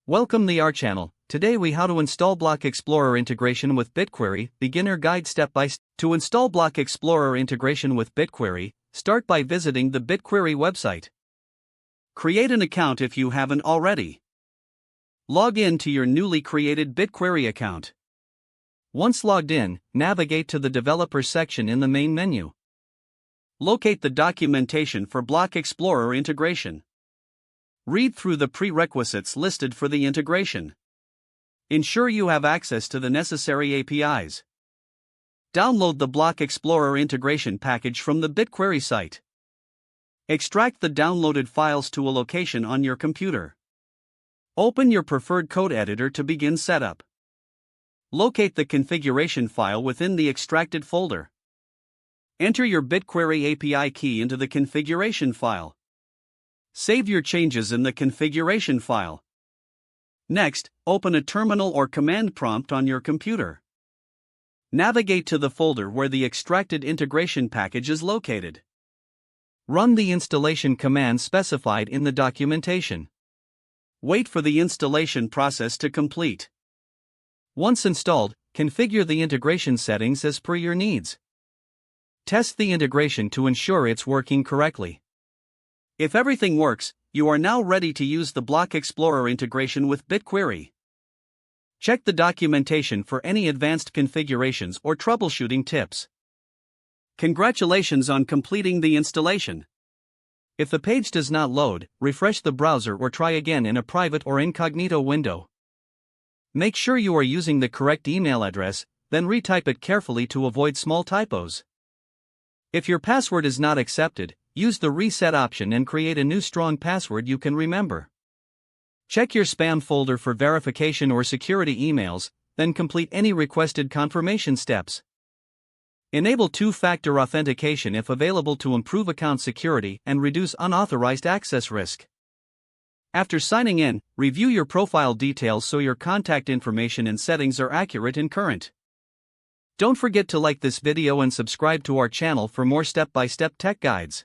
Welcome to our channel. Today we how to install Block Explorer integration with Bitquery, beginner guide step by step. To install Block Explorer integration with Bitquery, start by visiting the Bitquery website. Create an account if you haven't already. Log in to your newly created Bitquery account. Once logged in, navigate to the developer section in the main menu. Locate the documentation for Block Explorer integration. Read through the prerequisites listed for the integration. Ensure you have access to the necessary APIs. Download the Block Explorer integration package from the Bitquery site. Extract the downloaded files to a location on your computer. Open your preferred code editor to begin setup. Locate the configuration file within the extracted folder. Enter your Bitquery API key into the configuration file. Save your changes in the configuration file. Next, open a terminal or command prompt on your computer. Navigate to the folder where the extracted integration package is located. Run the installation command specified in the documentation. Wait for the installation process to complete. Once installed, configure the integration settings as per your needs. Test the integration to ensure it's working correctly. If everything works, you are now ready to use the Block Explorer integration with Bitquery. Check the documentation for any advanced configurations or troubleshooting tips. Congratulations on completing the installation. If the page does not load, refresh the browser or try again in a private or incognito window. Make sure you are using the correct email address, then retype it carefully to avoid small typos. If your password is not accepted, use the reset option and create a new strong password you can remember. Check your spam folder for verification or security emails, then complete any requested confirmation steps. Enable two-factor authentication if available to improve account security and reduce unauthorized access risk. After signing in, review your profile details so your contact information and settings are accurate and current. Don't forget to like this video and subscribe to our channel for more step-by-step tech guides.